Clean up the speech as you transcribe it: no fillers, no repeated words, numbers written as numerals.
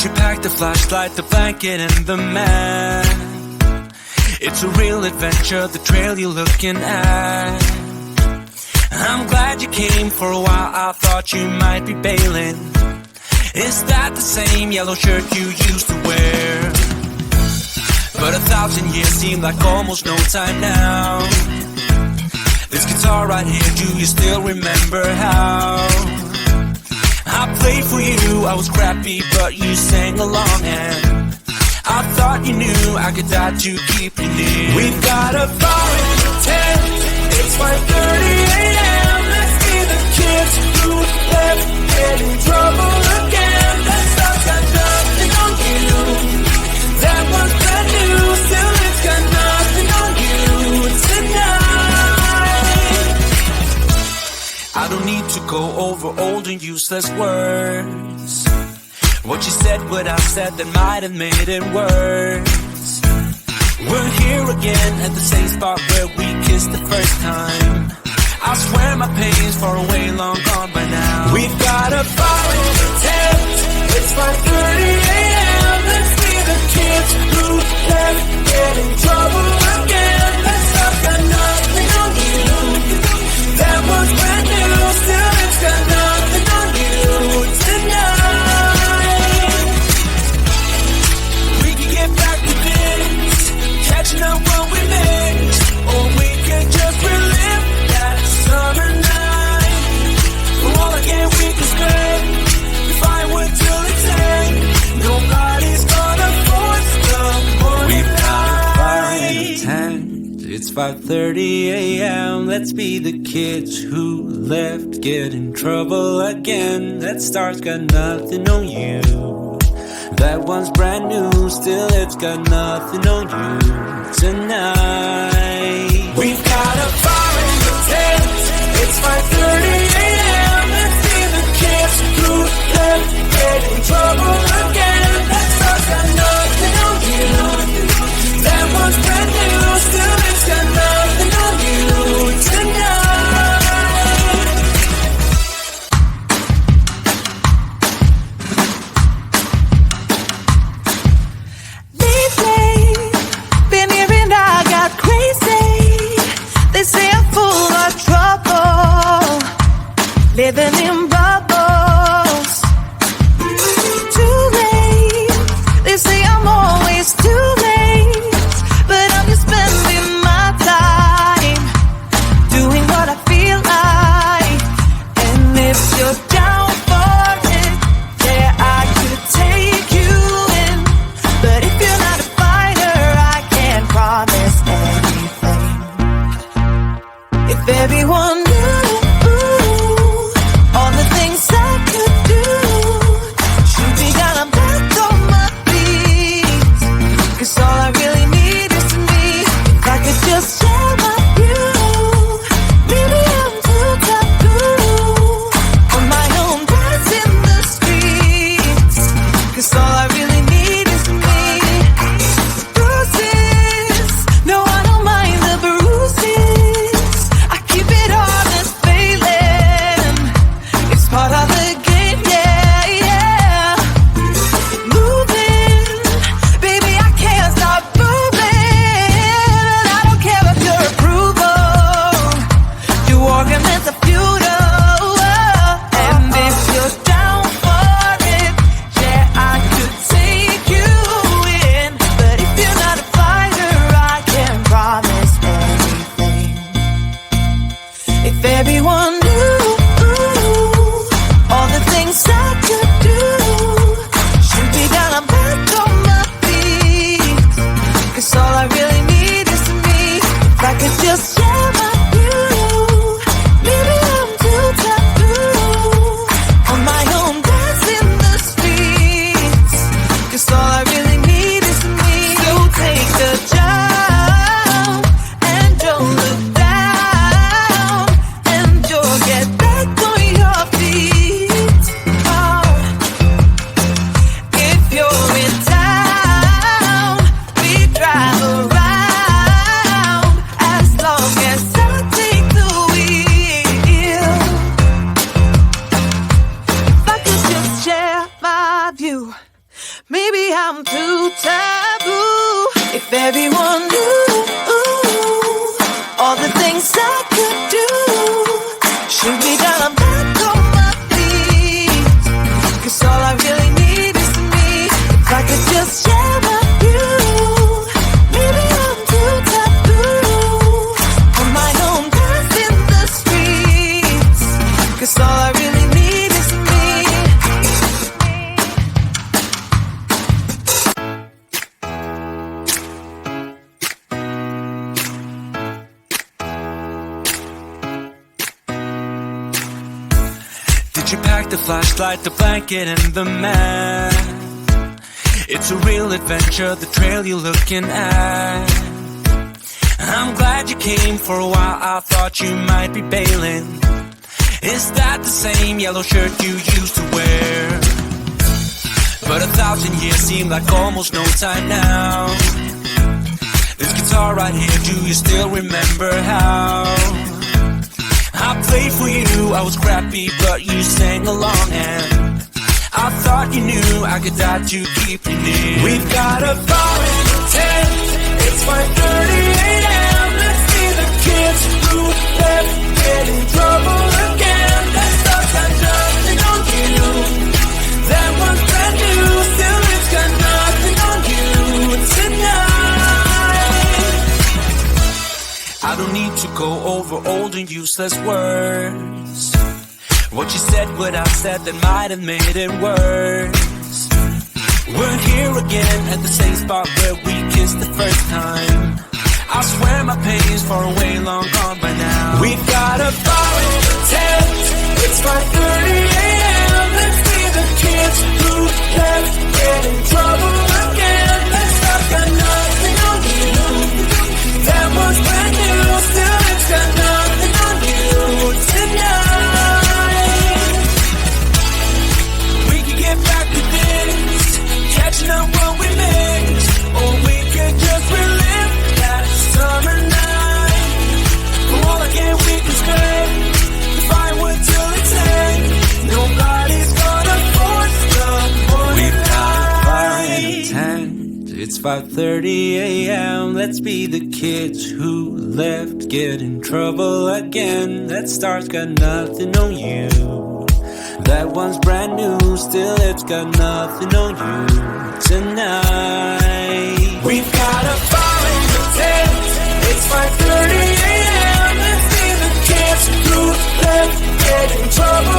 She packed the flashlight, the blanket, and the map. It's a real adventure, the trail you're looking at. I'm glad you came. For a while I thought you might be bailing. Is that the same yellow shirt you used to wear? But 1,000 years seem like almost no time now. This guitar right here, do you still remember how I played for you? I was crappy, but you sang along, and I thought you knew I could die to keep you near. We've got a fire in the tent. It's 5:30 a.m. Let's be the kids who left, get in trouble again. That stuff's got nothing on you. That was brand new, still it's got nothing on you tonight. I don't need to go over old and useless words. What you said, what I said, that might have made it worse. We're here again at the same spot where we kissed the first time. I swear my pain's far away, long gone by now. We've got a fire in the tent. It's 5:30 a.m. Let's be the kids who left, get in trouble again. That stuff got nothing on you. That was brand new, still it's got nothing on you tonight. We can get back to this, catching up what we missed, or we could just relive that summer night. For all again we can scream, the firewood till it's end. Nobody's gonna force the morning light. It's 5:30 a.m. Let's be the kids who left, get in trouble again. That star's got nothing on you. That one's brand new, still it's got nothing on you tonight. We've got a fire in the tent. It's 5:30 a.m. Let's be the kids who left, get in trouble again. That star's got nothing on you. That one's brand new, still it's got nothing on you tonight. Lately, been hearing I got crazy. They say I'm full of trouble, living in bubbles. To Maybe I'm too taboo. If everyone knew all the things I could do, shoot me down, I'm back on my feet. 'Cause all I really need is me. If I could just share my view. Maybe I'm too taboo. On my own path in the streets. 'Cause all I really need is me. Did you pack the flashlight, the blanket, and the map? It's a real adventure, the trail you're looking at. I'm glad you came for a while, I thought you might be bailing. Is that the same yellow shirt you used to wear? But 1,000 years seem like almost no time now. This guitar right here, do you still remember how? I played for you, I was crappy, but you sang along, and I thought you knew I could die to keep you near. We've got a bar in the tent, it's 5:30 a.m. Let's see the kids who left get in trouble again. That stuff's got nothing on you. That one's brand new, still it's got nothing on you tonight. I don't need to go over old and useless words. What you said, what I said, that might have made it worse. We're here again at the same spot where we kissed the first time. I swear my pain's far away, long gone by now. We've got a bar in the tent, it's 5:30 a.m. Let's see the kids who left get in trouble again. That stuff got nothing on you. That was brand new, still it's got nothing on you tonight. We can get back to this, catching up what we missed, or we could just relive that summer night. For all again we can spend the firewood till it's end. Nobody's gonna force the morning. We've got a fire in the tent. It's 5:30 a.m. Let's be the kids who left get in trouble again. That star's got nothing on you. That one's brand new, still it's got nothing on you tonight. We've got a fire in the tent, it's 5:30 a.m. Let's be the kids who left get in trouble